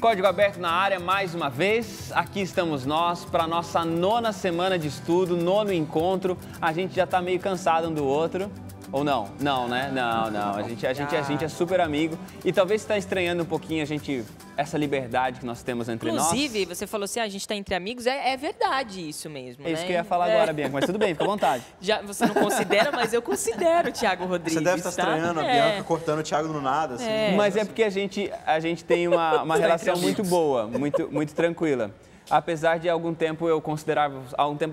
Código Aberto na área mais uma vez. Aqui estamos nós para a nossa 9ª semana de estudo, 9º encontro. A gente já está meio cansado um do outro. Ou não? Não, né? Não. A gente é super amigo. E talvez você está estranhando um pouquinho essa liberdade que nós temos entre nós. Inclusive, você falou assim, a gente está entre amigos. É verdade isso mesmo, É isso né? que eu ia falar agora, Bianca, mas tudo bem, fica à vontade. Já, você não considera, mas eu considero o Thiago Rodrigues. Você deve estar estranhando a Bianca cortando o Thiago no nada. Assim. Mas é porque a gente tem uma relação muito boa, muito tranquila. Apesar de há um tempo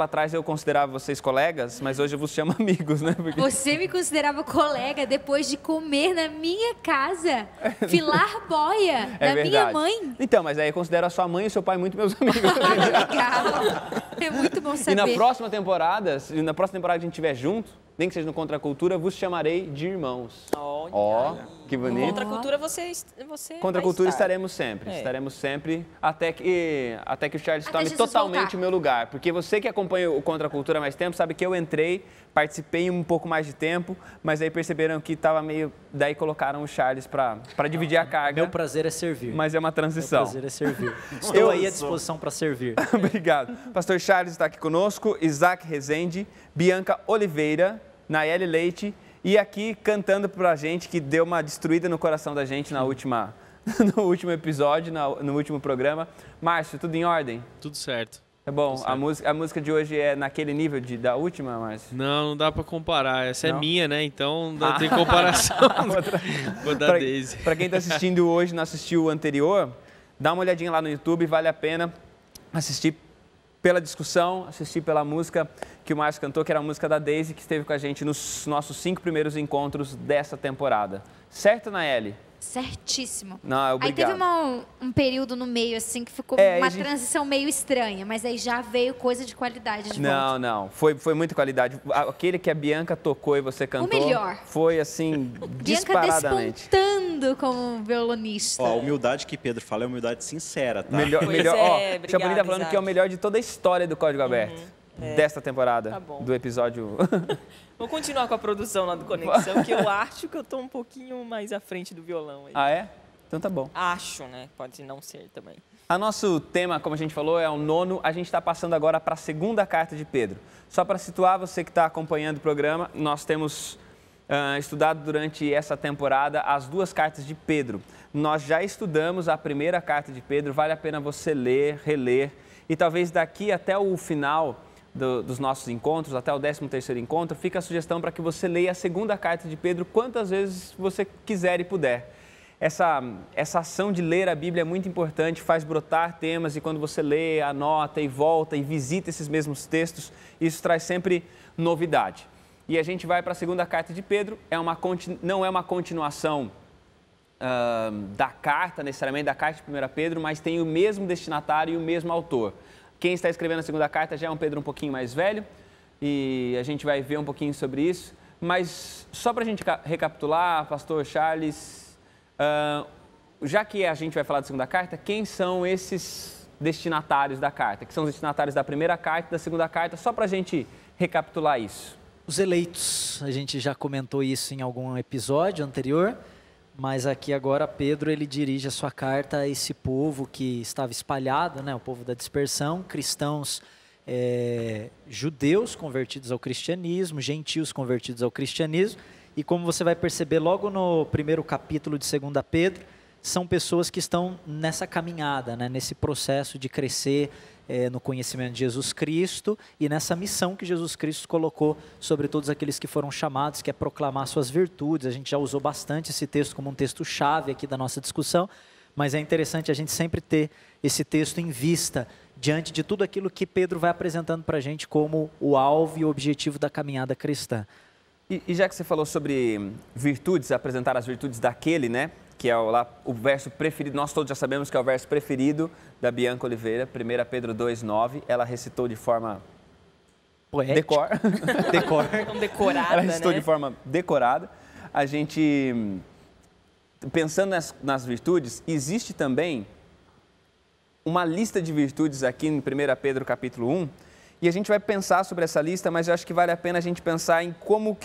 atrás eu considerava vocês colegas, mas hoje eu vos chamo amigos, né? Porque... Você me considerava colega depois de comer na minha casa, filar boia da minha mãe. Então, mas aí eu considero a sua mãe e o seu pai muito meus amigos. Legal. É muito bom saber. E na próxima temporada, que a gente estiver junto, nem que seja no Contra a Cultura, vos chamarei de irmãos. Ó, que bonito. Contra a Cultura você Contra a Cultura estaremos sempre, até que o Charles tome totalmente o meu lugar. Porque você que acompanha o Contra a Cultura há mais tempo, sabe que eu entrei, participei um pouco mais de tempo, mas aí perceberam que estava meio... Daí colocaram o Charles para dividir a carga. Meu prazer é servir. Mas é uma transição. Meu prazer é servir. Estou aí à disposição para servir. Obrigado. Pastor Charles está aqui conosco, Isaac Rezende, Bianca Oliveira, Nayeli Leite e aqui cantando pra gente, que deu uma destruída no coração da gente no último episódio, no último programa. Márcio, tudo em ordem? Tudo certo. É bom, a música de hoje é naquele nível da última, Márcio? Não dá pra comparar. Essa é minha, né? Então não tem comparação com a da Daisy. Pra quem tá assistindo hoje, não assistiu o anterior, dá uma olhadinha lá no YouTube, vale a pena assistir pela discussão, assistir pela música que o Márcio cantou, que era a música da Daisy, que esteve com a gente nos nossos 5 primeiros encontros dessa temporada. Certo, Nayeli? Certíssimo. Não, obrigado. Aí teve um período no meio, assim, que ficou uma transição meio estranha, mas aí já veio coisa de qualidade de volta. Não. Foi muita qualidade. Aquele que a Bianca tocou e você cantou... O melhor. Foi, assim, disparadamente. Bianca despontando como violonista. A humildade que Pedro fala é humildade sincera, tá? Melhor. Obrigada, Chapolin tá falando que é o melhor de toda a história do Código Aberto. Desta temporada, do episódio... Vou continuar com a produção lá do Conexão, que eu acho que eu tô um pouquinho mais à frente do violão. Aí. Ah, é? Então tá bom. Acho, né? Pode não ser também. O nosso tema, como a gente falou, é o 9º. A gente está passando agora para a 2ª carta de Pedro. Só para situar você que está acompanhando o programa, nós temos estudado durante essa temporada as 2 cartas de Pedro. Nós já estudamos a 1ª carta de Pedro, vale a pena você ler, reler. E talvez daqui até o final dos nossos encontros, até o 13º encontro, fica a sugestão para que você leia a 2ª carta de Pedro quantas vezes você quiser e puder. Essa ação de ler a Bíblia é muito importante, faz brotar temas e quando você lê, anota e volta e visita esses mesmos textos, isso traz sempre novidade. E a gente vai para a 2ª carta de Pedro, não é uma continuação da carta, necessariamente da carta de 1 Pedro, mas tem o mesmo destinatário e o mesmo autor. Quem está escrevendo a 2ª carta já é um Pedro um pouquinho mais velho e a gente vai ver um pouquinho sobre isso. Mas só para a gente recapitular, pastor Charles, já que a gente vai falar da 2ª carta, quem são esses destinatários da carta? Que são os destinatários da 1ª carta e da 2ª carta, só para a gente recapitular isso. Os eleitos, a gente já comentou isso em algum episódio anterior. Mas aqui agora Pedro ele dirige a sua carta a esse povo que estava espalhado, né, o povo da dispersão, cristãos judeus convertidos ao cristianismo, gentios convertidos ao cristianismo. E como você vai perceber logo no 1º capítulo de 2 Pedro, são pessoas que estão nessa caminhada, né, nesse processo de crescer no conhecimento de Jesus Cristo e nessa missão que Jesus Cristo colocou sobre todos aqueles que foram chamados, que é proclamar suas virtudes. A gente já usou bastante esse texto como um texto-chave aqui da nossa discussão, mas é interessante a gente sempre ter esse texto em vista diante de tudo aquilo que Pedro vai apresentando para a gente como o alvo e o objetivo da caminhada cristã. E já que você falou sobre virtudes, apresentar as virtudes daquele, né? Que é o verso preferido, nós todos já sabemos que é o verso preferido da Bianca Oliveira, 1 Pedro 2,9, ela recitou de forma decorada, ela recitou, né? De forma decorada. A gente, pensando nas virtudes, existe também uma lista de virtudes aqui em 1 Pedro capítulo 1, e a gente vai pensar sobre essa lista, mas eu acho que vale a pena a gente pensar em como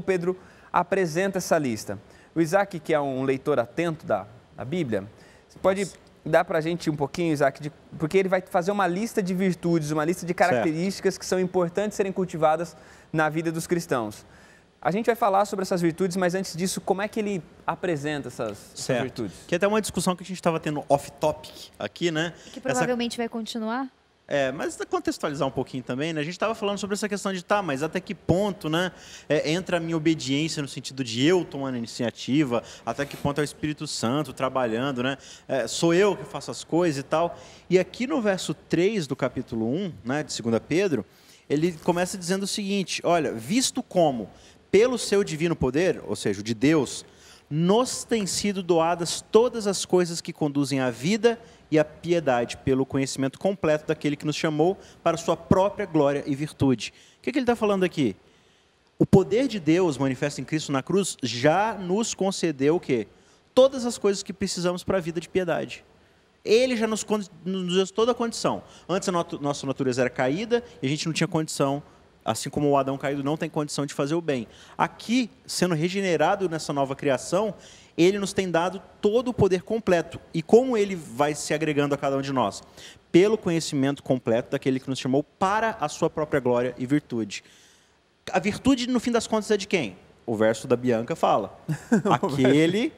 Pedro apresenta essa lista. O Isaac, que é um leitor atento da Bíblia, você pode dar para a gente um pouquinho, Isaac, porque ele vai fazer uma lista de virtudes, uma lista de características que são importantes serem cultivadas na vida dos cristãos. A gente vai falar sobre essas virtudes, mas antes disso, como é que ele apresenta essas virtudes? Que é até uma discussão que a gente estava tendo off-topic aqui, né? Que provavelmente vai continuar. Mas contextualizar um pouquinho também, né? A gente estava falando sobre essa questão de, mas até que ponto, né? Entra a minha obediência no sentido de eu tomando a iniciativa, até que ponto é o Espírito Santo trabalhando, né? Sou eu que faço as coisas e tal. E aqui no verso 3 do capítulo 1, né, de 2 Pedro, ele começa dizendo o seguinte: olha, visto como, pelo seu divino poder, ou seja, o de Deus, nos têm sido doadas todas as coisas que conduzem à vida e à piedade, pelo conhecimento completo daquele que nos chamou para sua própria glória e virtude. O que ele está falando aqui? O poder de Deus manifesto em Cristo na cruz já nos concedeu o quê? Todas as coisas que precisamos para a vida de piedade. Ele já nos deu toda a condição. Antes a nossa natureza era caída e a gente não tinha condição, assim como o Adão caído não tem condição de fazer o bem. Aqui, sendo regenerado nessa nova criação, ele nos tem dado todo o poder completo. E como ele vai se agregando a cada um de nós? Pelo conhecimento completo daquele que nos chamou para a sua própria glória e virtude. A virtude, no fim das contas, é de quem? O verso da Bianca fala. Aquele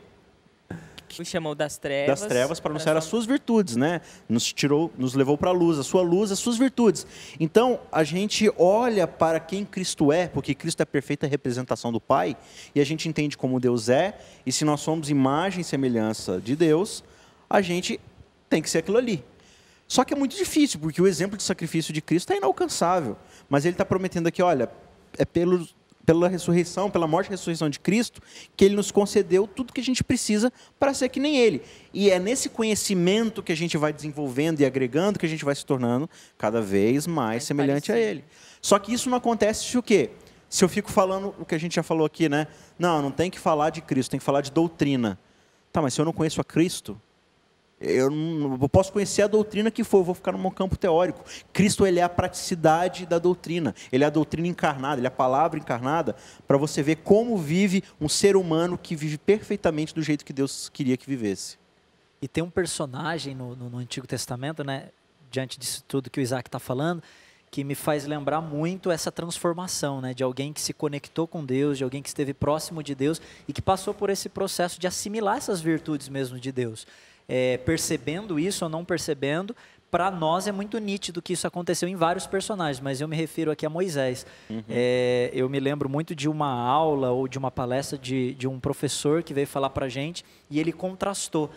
o chamou das trevas para anunciar as suas virtudes, né? Nos levou para a luz, as suas virtudes. Então, a gente olha para quem Cristo é, porque Cristo é a perfeita representação do Pai, e a gente entende como Deus é, e se nós somos imagem e semelhança de Deus, a gente tem que ser aquilo ali. Só que é muito difícil, porque o exemplo de sacrifício de Cristo é inalcançável, mas ele está prometendo aqui, olha, é pela ressurreição, pela morte e ressurreição de Cristo, que Ele nos concedeu tudo que a gente precisa para ser que nem Ele. E é nesse conhecimento que a gente vai desenvolvendo e agregando que a gente vai se tornando cada vez mais semelhante a Ele. Só que isso não acontece se o quê? Se eu fico falando o que a gente já falou aqui, né? Não tem que falar de Cristo, tem que falar de doutrina. Tá, mas se eu não conheço a Cristo, eu posso conhecer a doutrina que for, eu vou ficar num campo teórico. Cristo, ele é a praticidade da doutrina, ele é a doutrina encarnada, ele é a palavra encarnada, para você ver como vive um ser humano que vive perfeitamente do jeito que Deus queria que vivesse. E tem um personagem no Antigo Testamento, né, diante disso tudo que o Isaac está falando, que me faz lembrar muito essa transformação, né, de alguém que se conectou com Deus, de alguém que esteve próximo de Deus e que passou por esse processo de assimilar essas virtudes mesmo de Deus. Percebendo isso ou não percebendo, para nós é muito nítido que isso aconteceu em vários personagens, mas eu me refiro aqui a Moisés. Eu me lembro muito de uma aula ou de uma palestra de um professor que veio falar para a gente, e ele contrastou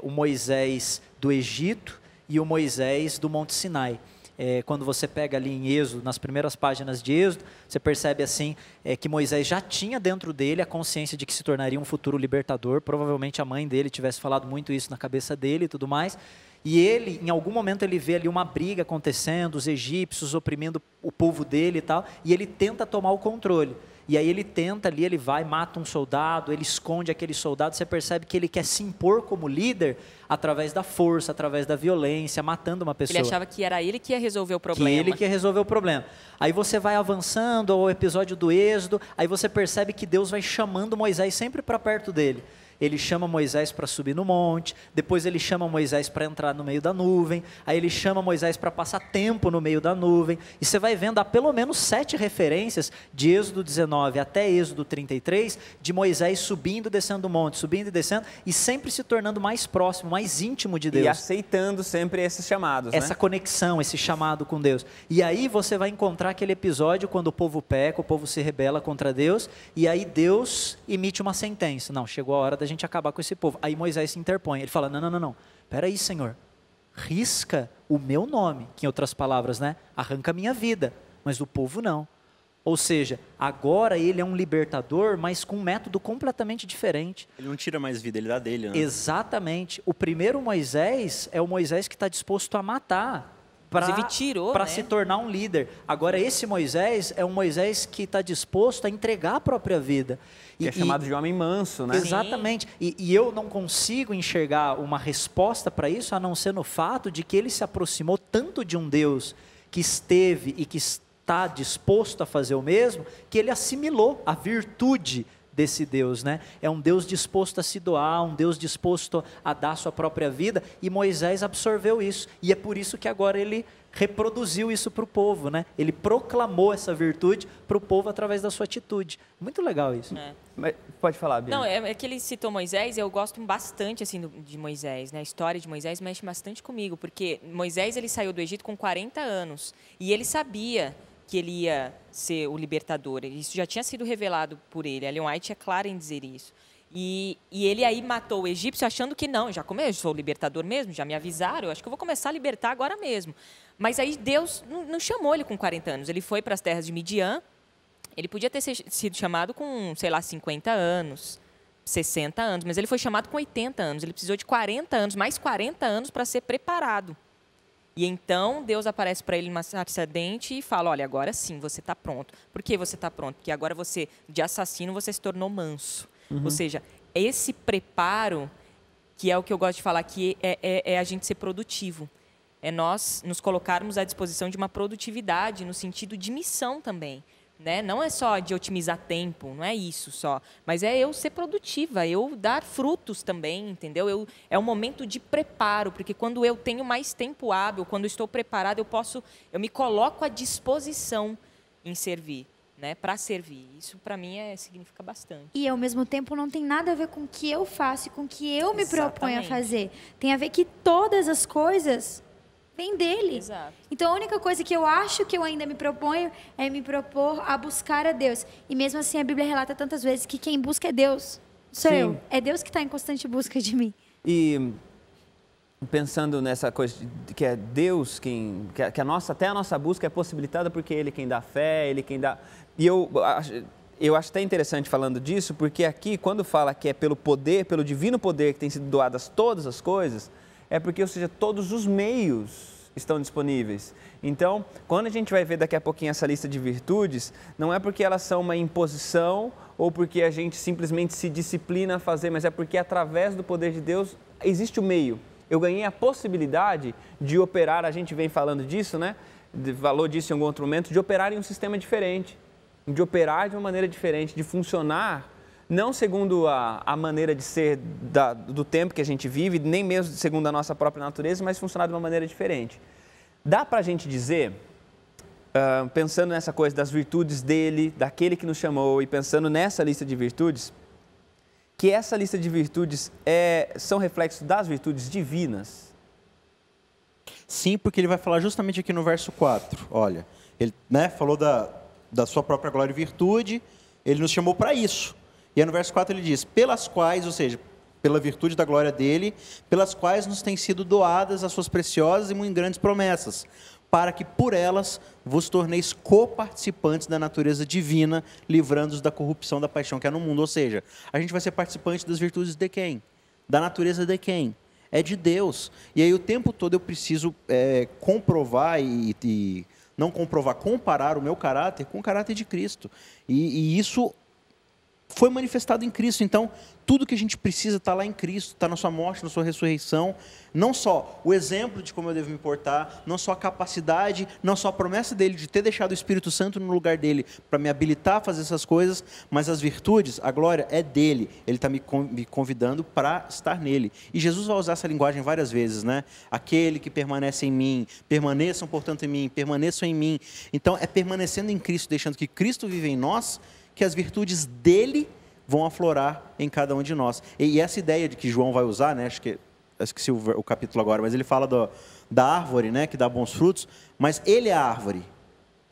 o Moisés do Egito e o Moisés do Monte Sinai. Quando você pega ali em Êxodo, nas primeiras páginas de Êxodo, você percebe assim que Moisés já tinha dentro dele a consciência de que se tornaria um futuro libertador. Provavelmente a mãe dele tivesse falado muito isso na cabeça dele e tudo mais. E ele, em algum momento, ele vê ali uma briga acontecendo, os egípcios oprimindo o povo dele e tal, e ele tenta tomar o controle. E aí ele tenta ali, ele vai, mata um soldado, ele esconde aquele soldado, você percebe que ele quer se impor como líder através da força, através da violência, matando uma pessoa. Ele achava que era ele que ia resolver o problema. Que ele que ia resolver o problema. Aí você vai avançando ao episódio do Êxodo, aí você percebe que Deus vai chamando Moisés sempre para perto dele. Ele chama Moisés para subir no monte, depois ele chama Moisés para entrar no meio da nuvem, aí ele chama Moisés para passar tempo no meio da nuvem, e você vai vendo, há pelo menos 7 referências, de Êxodo 19 até Êxodo 33, de Moisés subindo e descendo o monte, subindo e descendo, e sempre se tornando mais próximo, mais íntimo de Deus. E aceitando sempre esses chamados, essa conexão, esse chamado com Deus. E aí você vai encontrar aquele episódio quando o povo peca, o povo se rebela contra Deus, e aí Deus emite uma sentença. Não, chegou a hora da gente acabar com esse povo. Aí Moisés se interpõe, ele fala, não, peraí, Senhor, risca o meu nome, que em outras palavras, né, arranca a minha vida, mas o povo não. Ou seja, agora ele é um libertador, mas com um método completamente diferente. Ele não tira mais vida, ele dá dele, né? Exatamente. O primeiro Moisés é o Moisés que está disposto a matar, para se tornar um líder. Agora esse Moisés é um Moisés que está disposto a entregar a própria vida. Que é chamado de homem manso, né? Exatamente. E eu não consigo enxergar uma resposta para isso, a não ser no fato de que ele se aproximou tanto de um Deus que esteve e que está disposto a fazer o mesmo, que ele assimilou a virtude desse Deus, né? É um Deus disposto a se doar, um Deus disposto a dar sua própria vida, e Moisés absorveu isso, e é por isso que agora ele reproduziu isso para o povo, né? Ele proclamou essa virtude para o povo através da sua atitude. Muito legal isso. Mas pode falar, Bia. Não, é que ele citou Moisés, eu gosto bastante assim de Moisés, né? A história de Moisés mexe bastante comigo, porque Moisés ele saiu do Egito com 40 anos e ele sabia que ele ia ser o libertador. Isso já tinha sido revelado por ele. Ellen White é clara em dizer isso. E ele aí matou o egípcio achando que não, já eu sou o libertador mesmo, já me avisaram, eu acho que eu vou começar a libertar agora mesmo. Mas aí Deus não chamou ele com 40 anos, ele foi para as terras de Midian, ele podia ter sido chamado com, sei lá, 50 anos, 60 anos, mas ele foi chamado com 80 anos, ele precisou de 40 anos, mais 40 anos para ser preparado. E então Deus aparece para ele numa sarça ardente e fala, olha, agora sim, você está pronto. Por que você está pronto? Porque agora você, de assassino, você se tornou manso. Ou seja, esse preparo, que é o que eu gosto de falar, que é a gente ser produtivo. É nós nos colocarmos à disposição de uma produtividade, no sentido de missão também. Né? Não é só de otimizar tempo, não é isso só. Mas é eu ser produtiva, eu dar frutos também, entendeu? É um momento de preparo, porque quando eu tenho mais tempo hábil, quando eu estou preparado, eu me coloco à disposição em servir. Né, para servir. Isso, para mim, significa bastante. E, ao mesmo tempo, não tem nada a ver com o que eu faço e com o que eu me proponho a fazer. Tem a ver que todas as coisas vêm dele. Exato. Então, a única coisa que eu acho que eu ainda me proponho é me propor a buscar a Deus. E, mesmo assim, a Bíblia relata tantas vezes que quem busca é Deus. Sou eu. É Deus que está em constante busca de mim. E pensando nessa coisa de que é Deus quem... que até a nossa busca é possibilitada porque Ele quem dá fé, Ele quem dá... E eu acho até interessante falando disso, porque aqui, quando fala que é pelo poder, pelo divino poder que tem sido doadas todas as coisas, é porque, ou seja, todos os meios estão disponíveis. Então, quando a gente vai ver daqui a pouquinho essa lista de virtudes, não é porque elas são uma imposição ou porque a gente simplesmente se disciplina a fazer, mas é porque através do poder de Deus existe o meio. Eu ganhei a possibilidade de operar, a gente vem falando disso, né? Falou disso em algum outro momento, de operar em um sistema diferente. De operar de uma maneira diferente, de funcionar, não segundo a maneira de ser do tempo que a gente vive, nem mesmo segundo a nossa própria natureza, mas funcionar de uma maneira diferente. Dá para a gente dizer, pensando nessa coisa das virtudes dele, daquele que nos chamou, e pensando nessa lista de virtudes, que essa lista de virtudes são reflexos das virtudes divinas? Sim, porque ele vai falar justamente aqui no verso 4. Olha, ele falou da sua própria glória e virtude, ele nos chamou para isso. E aí no verso 4 ele diz, pelas quais, ou seja, pela virtude da glória dele, pelas quais nos têm sido doadas as suas preciosas e muito grandes promessas, para que por elas vos torneis coparticipantes da natureza divina, livrando-os da corrupção da paixão que há no mundo. Ou seja, a gente vai ser participante das virtudes de quem? Da natureza de quem? É de Deus. E aí o tempo todo eu preciso comprovar e não comprovar, comparar o meu caráter com o caráter de Cristo. E isso foi manifestado em Cristo. Então, tudo que a gente precisa está lá em Cristo, está na sua morte, na sua ressurreição. Não só o exemplo de como eu devo me portar, não só a capacidade, não só a promessa dele de ter deixado o Espírito Santo no lugar dele para me habilitar a fazer essas coisas, mas as virtudes, a glória é dele. Ele está me convidando para estar nele. E Jesus vai usar essa linguagem várias vezes, né? Aquele que permanece em mim, permaneçam, portanto, em mim, permaneçam em mim. Então, é permanecendo em Cristo, deixando que Cristo vive em nós, que as virtudes dele vão aflorar em cada um de nós. E essa ideia de que João vai usar, né? Acho que eu esqueci o capítulo agora, mas ele fala da árvore, né? Que dá bons frutos, mas ele é a árvore.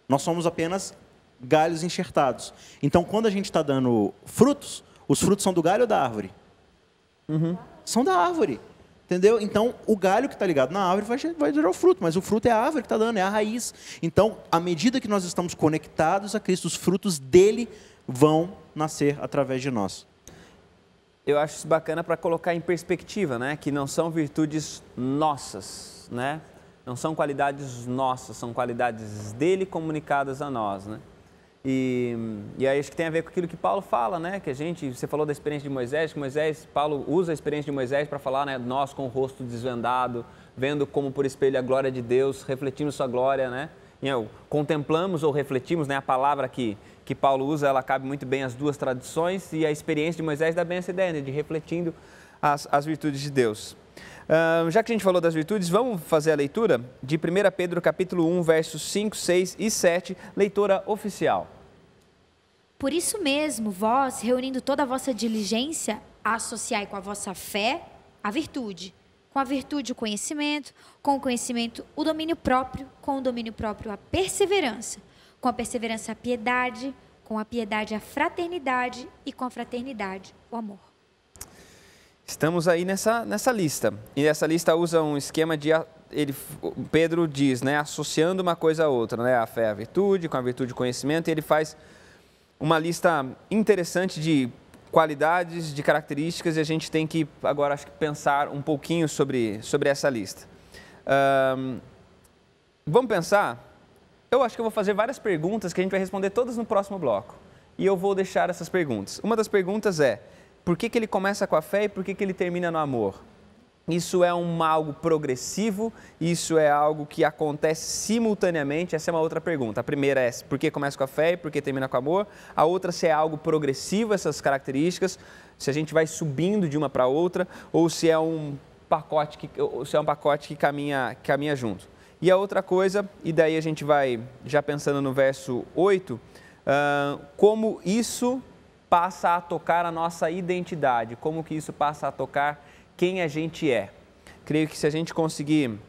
Nós somos apenas galhos enxertados. Então, quando a gente está dando frutos, os frutos são do galho ou da árvore? São da árvore. Entendeu? Então, o galho que está ligado na árvore vai gerar o fruto, mas o fruto é a árvore que está dando, é a raiz. Então, à medida que nós estamos conectados a Cristo, os frutos dele vão nascer através de nós. Eu acho isso bacana para colocar em perspectiva, né? Que não são virtudes nossas, né? Não são qualidades nossas, são qualidades dele comunicadas a nós, né? E aí acho que tem a ver com aquilo que Paulo fala, né? Que você falou da experiência de Moisés, que Paulo usa a experiência de Moisés para falar, né? Nós com o rosto desvendado, vendo como por espelho a glória de Deus, refletindo sua glória, né? contemplamos ou refletimos, né? A palavra que Paulo usa, ela cabe muito bem às duas tradições, e a experiência de Moisés dá bem essa ideia, né? De refletindo as virtudes de Deus. Já que a gente falou das virtudes, vamos fazer a leitura de 1 Pedro capítulo 1, versos 5, 6 e 7, leitura oficial. Por isso mesmo, vós, reunindo toda a vossa diligência, associai com a vossa fé a virtude, com a virtude o conhecimento, com o conhecimento o domínio próprio, com o domínio próprio a perseverança, com a perseverança a piedade, com a piedade a fraternidade e com a fraternidade o amor. Estamos aí nessa lista, e essa lista usa um esquema de, Pedro diz, né, associando uma coisa a outra, né, a fé à virtude, com a virtude o conhecimento, e ele faz uma lista interessante de qualidades, de características, e a gente tem que agora acho que pensar um pouquinho sobre essa lista. Vamos pensar? Eu acho que eu vou fazer várias perguntas que a gente vai responder todas no próximo bloco, e eu vou deixar essas perguntas. Uma das perguntas é: por que ele começa com a fé e por que ele termina no amor? Isso é algo progressivo? Isso é algo que acontece simultaneamente? Essa é uma outra pergunta. A primeira é por que começa com a fé e por que termina com o amor? A outra, se é algo progressivo, essas características, se a gente vai subindo de uma para outra, ou se é um pacote que caminha junto. E a outra coisa, e daí a gente vai já pensando no verso 8, como isso passa a tocar a nossa identidade, como que isso passa a tocar quem a gente é. Creio que se a gente conseguir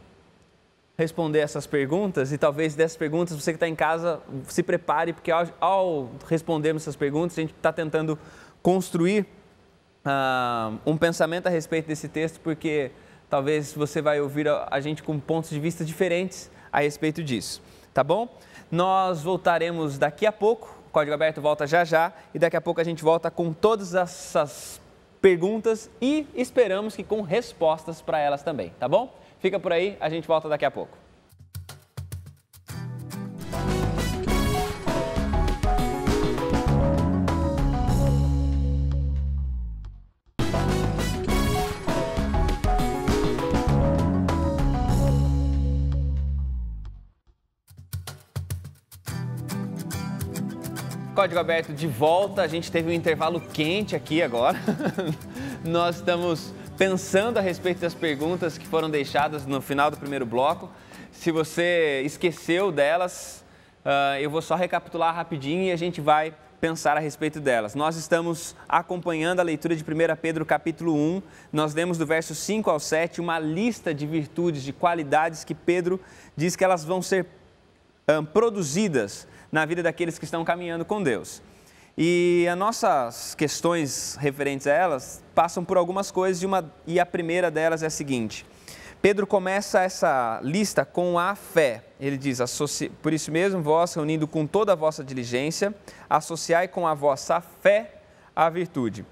responder essas perguntas, e talvez dessas perguntas você que está em casa se prepare, porque ao respondermos essas perguntas, a gente está tentando construir um pensamento a respeito desse texto, porque talvez você vai ouvir a gente com pontos de vista diferentes a respeito disso, tá bom? Nós voltaremos daqui a pouco. O Código Aberto volta já já, e daqui a pouco a gente volta com todas essas perguntas e esperamos que com respostas para elas também, tá bom? Fica por aí, a gente volta daqui a pouco. Código Aberto de volta, a gente teve um intervalo quente aqui agora. Nós estamos pensando a respeito das perguntas que foram deixadas no final do primeiro bloco. Se você esqueceu delas, eu vou só recapitular rapidinho e a gente vai pensar a respeito delas. Nós estamos acompanhando a leitura de 1 Pedro capítulo 1. Nós lemos do verso 5 ao 7 uma lista de virtudes, de qualidades que Pedro diz que elas vão ser produzidas na vida daqueles que estão caminhando com Deus. E as nossas questões referentes a elas passam por algumas coisas, e a primeira delas é a seguinte: Pedro começa essa lista com a fé. Ele diz: por isso mesmo, vós, reunindo com toda a vossa diligência, associai com a vossa fé a virtude.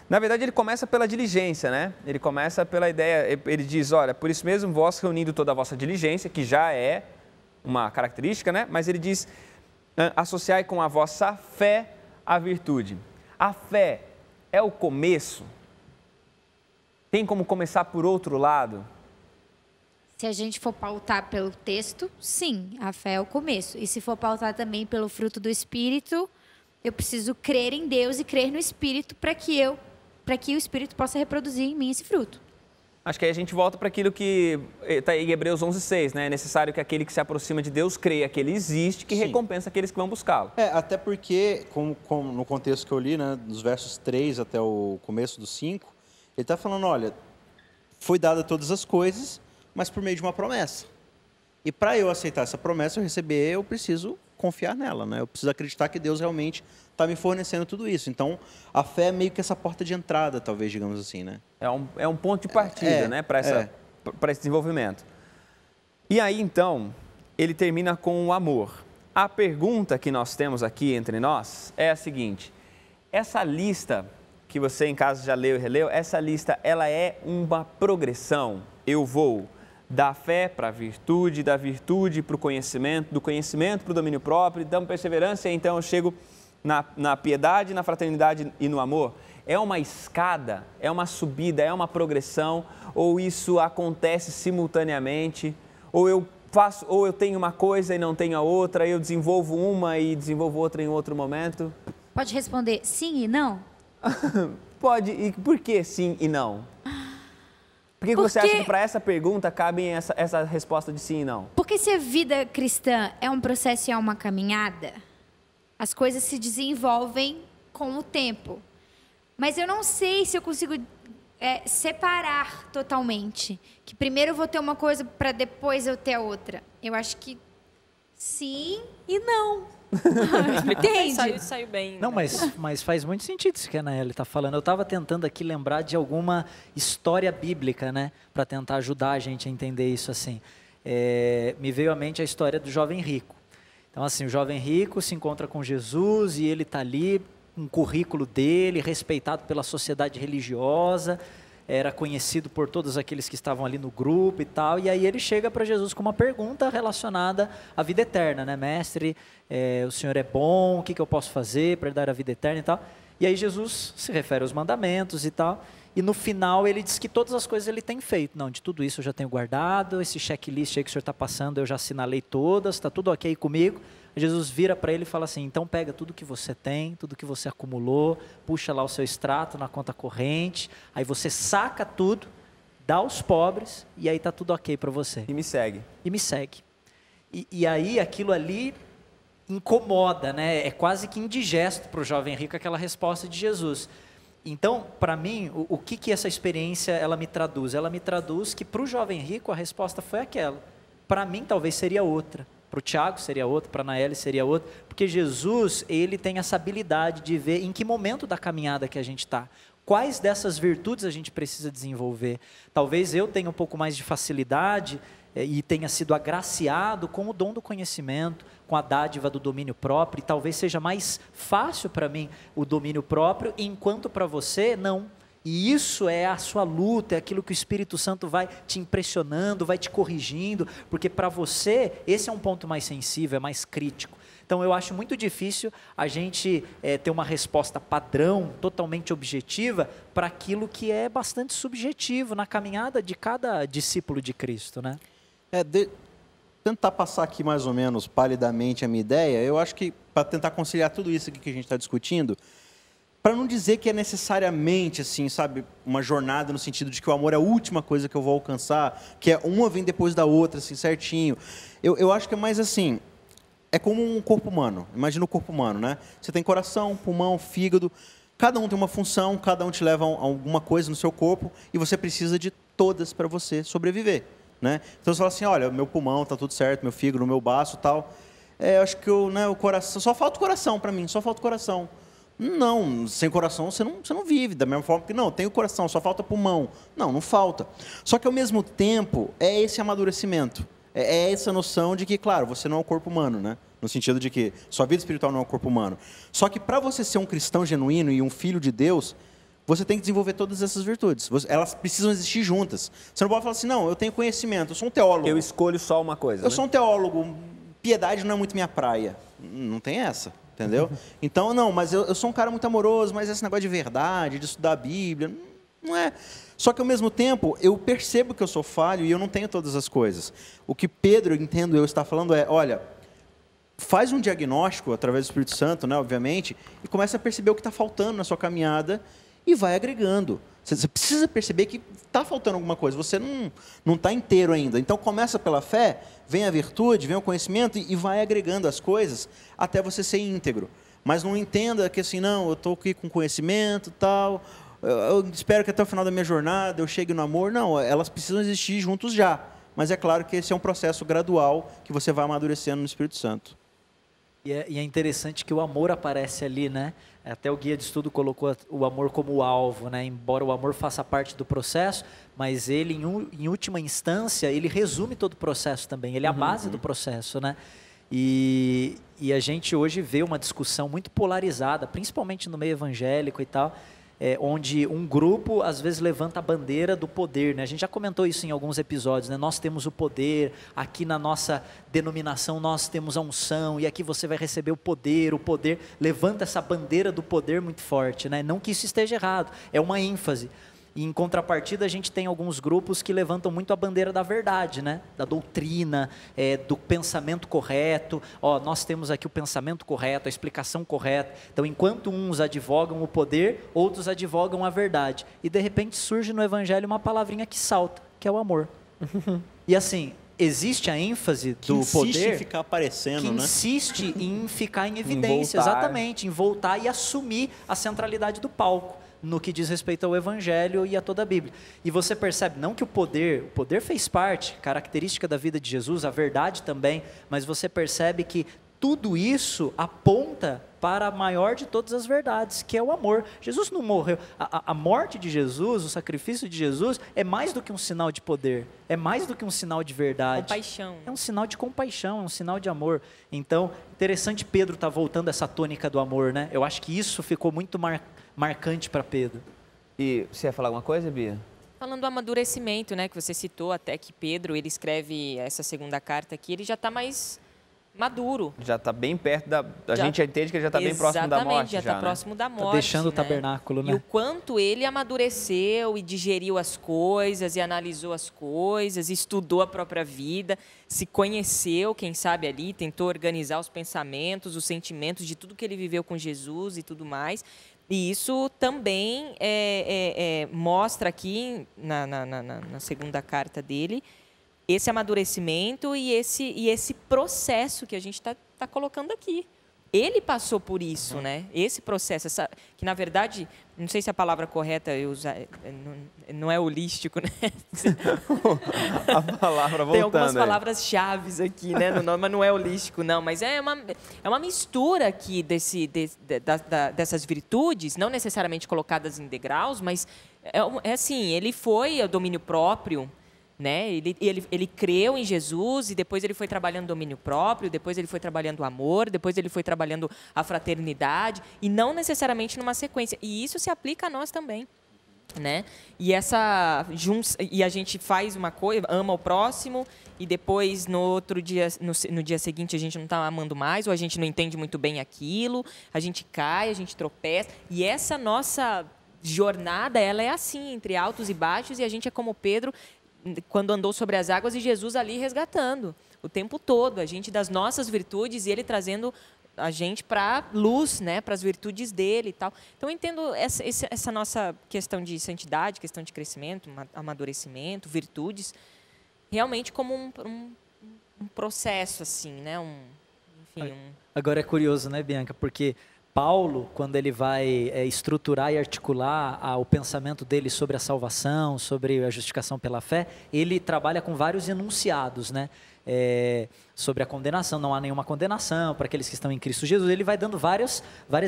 Na verdade, ele começa pela diligência, né? Ele começa pela ideia, ele diz: olha, por isso mesmo, vós, reunindo toda a vossa diligência, que já é uma característica, né? Mas ele diz: associai com a vossa fé a virtude. A fé é o começo? Tem como começar por outro lado? Se a gente for pautar pelo texto, sim, a fé é o começo. E se for pautar também pelo fruto do Espírito, eu preciso crer em Deus e crer no Espírito para que o Espírito possa reproduzir em mim esse fruto. Acho que aí a gente volta para aquilo que está em Hebreus 11:6, né? É necessário que aquele que se aproxima de Deus creia que Ele existe, que recompensa aqueles que vão buscá-lo. Até porque, como no contexto que eu li, né, dos versos 3 até o começo do 5, ele está falando, olha, foi dada todas as coisas, mas por meio de uma promessa. E para eu aceitar essa promessa, eu receber, eu preciso confiar nela, né? Eu preciso acreditar que Deus realmente está me fornecendo tudo isso. Então, a fé é meio que essa porta de entrada, talvez, digamos assim, né? É um ponto de partida, né, para esse desenvolvimento. E aí, então, ele termina com o amor. A pergunta que nós temos aqui entre nós é a seguinte: essa lista que você em casa já leu e releu, essa lista, ela é uma progressão. Eu vou da fé para a virtude, da virtude para o conhecimento, do conhecimento para o domínio próprio, da perseverança, e então eu chego na piedade, na fraternidade e no amor. É uma escada, é uma subida, é uma progressão, ou isso acontece simultaneamente, ou eu faço, ou eu tenho uma coisa e não tenho a outra, eu desenvolvo uma e desenvolvo outra em outro momento? Pode responder sim e não? Pode. E por que sim e não? Por que você acha que para essa pergunta cabe essa resposta de sim e não? Porque se a vida cristã é um processo e é uma caminhada, as coisas se desenvolvem com o tempo. Mas eu não sei se eu consigo separar totalmente. Que primeiro eu vou ter uma coisa para depois eu ter a outra. Eu acho que sim e não. Entende? Saiu bem. Não, mas faz muito sentido isso que a Anaeli está falando. Eu estava tentando aqui lembrar de alguma história bíblica, né? Para tentar ajudar a gente a entender isso assim. Me veio à mente a história do jovem rico. Então, assim, o jovem rico se encontra com Jesus e ele está ali, um currículo dele, respeitado pela sociedade religiosa, era conhecido por todos aqueles que estavam ali no grupo e tal, e aí ele chega para Jesus com uma pergunta relacionada à vida eterna, né? Mestre, o Senhor é bom, o que eu posso fazer para dar a vida eterna e tal? E aí Jesus se refere aos mandamentos e tal, e no final ele diz que todas as coisas ele tem feito. Não, de tudo isso eu já tenho guardado, esse checklist aí que o senhor está passando eu já assinalei todas, está tudo ok comigo. Jesus vira para ele e fala assim, então pega tudo que você tem, tudo que você acumulou, puxa lá o seu extrato na conta corrente, aí você saca tudo, dá aos pobres e aí está tudo ok para você. E me segue. E me segue. E aí aquilo ali incomoda, né? É quase que indigesto para o jovem rico aquela resposta de Jesus. Então, para mim, o que essa experiência ela me traduz? Ela me traduz que para o jovem rico a resposta foi aquela. Para mim talvez seria outra. Para o Tiago seria outra, para a Anaeli seria outra, porque Jesus, ele tem essa habilidade de ver em que momento da caminhada que a gente está, quais dessas virtudes a gente precisa desenvolver. Talvez eu tenha um pouco mais de facilidade e tenha sido agraciado com o dom do conhecimento, com a dádiva do domínio próprio, e talvez seja mais fácil para mim o domínio próprio, enquanto para você, não. E isso é a sua luta, é aquilo que o Espírito Santo vai te impressionando, vai te corrigindo, porque para você esse é um ponto mais sensível, é mais crítico. Então eu acho muito difícil a gente ter uma resposta padrão, totalmente objetiva, para aquilo que é bastante subjetivo na caminhada de cada discípulo de Cristo, né? Tentar passar aqui mais ou menos palidamente a minha ideia, eu acho que para tentar conciliar tudo isso aqui que a gente está discutindo, para não dizer que é necessariamente, assim, sabe, uma jornada no sentido de que o amor é a última coisa que eu vou alcançar, que é uma vem depois da outra, assim, certinho. Eu acho que é mais assim, é como um corpo humano. Imagina o corpo humano, né? Você tem coração, pulmão, fígado, cada um tem uma função, cada um te leva a alguma coisa no seu corpo e você precisa de todas para você sobreviver, né? Então você fala assim, olha, meu pulmão está tudo certo, meu fígado, meu baço, tal. Eu acho que o coração, só falta o coração para mim, só falta o coração. Não, sem coração você não vive, da mesma forma que não, tem o coração, só falta pulmão. Não falta. Só que ao mesmo tempo, é esse amadurecimento, é essa noção de que, claro, você não é um corpo humano, né? No sentido de que sua vida espiritual não é um corpo humano. Só que para você ser um cristão genuíno e um filho de Deus, você tem que desenvolver todas essas virtudes. Elas precisam existir juntas. Você não pode falar assim, não, eu tenho conhecimento, eu sou um teólogo. Eu escolho só uma coisa, Eu sou um teólogo, piedade não é muito minha praia. Não tem essa. Entendeu? Então, não, mas eu sou um cara muito amoroso, mas esse negócio de verdade, de estudar a Bíblia, não é. Só que, ao mesmo tempo, eu percebo que eu sou falho e eu não tenho todas as coisas. O que Pedro, entendo eu, está falando é, olha, faz um diagnóstico, através do Espírito Santo, né, obviamente, e começa a perceber o que está faltando na sua caminhada e vai agregando. Você precisa perceber que está faltando alguma coisa, você não está inteiro ainda. Então, começa pela fé, vem a virtude, vem o conhecimento e vai agregando as coisas até você ser íntegro. Mas não entenda que assim, não, eu estou aqui com conhecimento e tal, eu espero que até o final da minha jornada eu chegue no amor. Não, elas precisam existir juntos já. Mas é claro que esse é um processo gradual que você vai amadurecendo no Espírito Santo. E é interessante que o amor aparece ali, né? Até o guia de estudo colocou o amor como alvo, né? Embora o amor faça parte do processo, mas ele, em última instância, ele resume todo o processo também. Ele é a base do processo, né? E a gente hoje vê uma discussão muito polarizada, principalmente no meio evangélico e tal, onde um grupo às vezes levanta a bandeira do poder, né? A gente já comentou isso em alguns episódios, né? Nós temos o poder, aqui na nossa denominação nós temos a unção e aqui você vai receber o poder levanta essa bandeira do poder muito forte, né? Não que isso esteja errado, é uma ênfase. E, em contrapartida, a gente tem alguns grupos que levantam muito a bandeira da verdade, né? Da doutrina, do pensamento correto. Nós temos aqui o pensamento correto, a explicação correta. Então, enquanto uns advogam o poder, outros advogam a verdade. E, de repente, surge no Evangelho uma palavrinha que salta, que é o amor. E, assim, existe a ênfase do poder... Que insiste em ficar aparecendo, né? Que insiste em ficar em evidência, exatamente, em voltar e assumir a centralidade do palco, no que diz respeito ao Evangelho e a toda a Bíblia. E você percebe, não que o poder fez parte, característica da vida de Jesus, a verdade também, mas você percebe que tudo isso aponta para a maior de todas as verdades, que é o amor. Jesus não morreu. A morte de Jesus, o sacrifício de Jesus, é mais do que um sinal de poder, é mais do que um sinal de verdade. Compaixão. É um sinal de compaixão, é um sinal de amor. Então, interessante Pedro estar voltando a essa tônica do amor, né? Eu acho que isso ficou muito marcante para Pedro. E você ia falar alguma coisa, Bia? Falando do amadurecimento, né, que você citou, até que Pedro, ele escreve essa segunda carta aqui, ele já está mais maduro. Já está bem perto a gente já entende que ele já está bem próximo da morte. Exatamente, já está próximo da morte. Tá deixando o tabernáculo, né? E o quanto ele amadureceu e digeriu as coisas, e analisou as coisas, estudou a própria vida, se conheceu, quem sabe ali, tentou organizar os pensamentos, os sentimentos de tudo que ele viveu com Jesus e tudo mais. E isso também mostra aqui, na segunda carta dele, esse amadurecimento e esse processo que a gente está colocando aqui. Ele passou por isso, né? Esse processo, que na verdade, não sei se a palavra correta eu usar, não é holístico, né? A palavra voltando. Tem algumas palavras-chave aqui, né? No nome, mas não é holístico, não. Mas é uma mistura aqui dessas virtudes, não necessariamente colocadas em degraus, mas é assim, ele foi ao domínio próprio, né? Ele creu em Jesus e depois ele foi trabalhando domínio próprio, depois ele foi trabalhando o amor, depois ele foi trabalhando a fraternidade, e não necessariamente numa sequência. E isso se aplica a nós também, né? E a gente faz uma coisa, ama o próximo, e depois no outro dia, no dia seguinte a gente não está amando mais, ou a gente não entende muito bem aquilo, a gente cai, a gente tropeça, e essa nossa jornada, ela é assim, entre altos e baixos, e a gente é como Pedro, quando andou sobre as águas, e Jesus ali resgatando o tempo todo, a gente das nossas virtudes, e ele trazendo a gente para a luz, né, para as virtudes dele e tal. Então, eu entendo essa nossa questão de santidade, questão de crescimento, amadurecimento, virtudes, realmente como um processo, assim, né? Agora é curioso, né, Bianca, porque Paulo, quando ele vai estruturar e articular o pensamento dele sobre a salvação, sobre a justificação pela fé, ele trabalha com vários enunciados, né? Sobre a condenação, não há nenhuma condenação para aqueles que estão em Cristo Jesus. Ele vai dando várias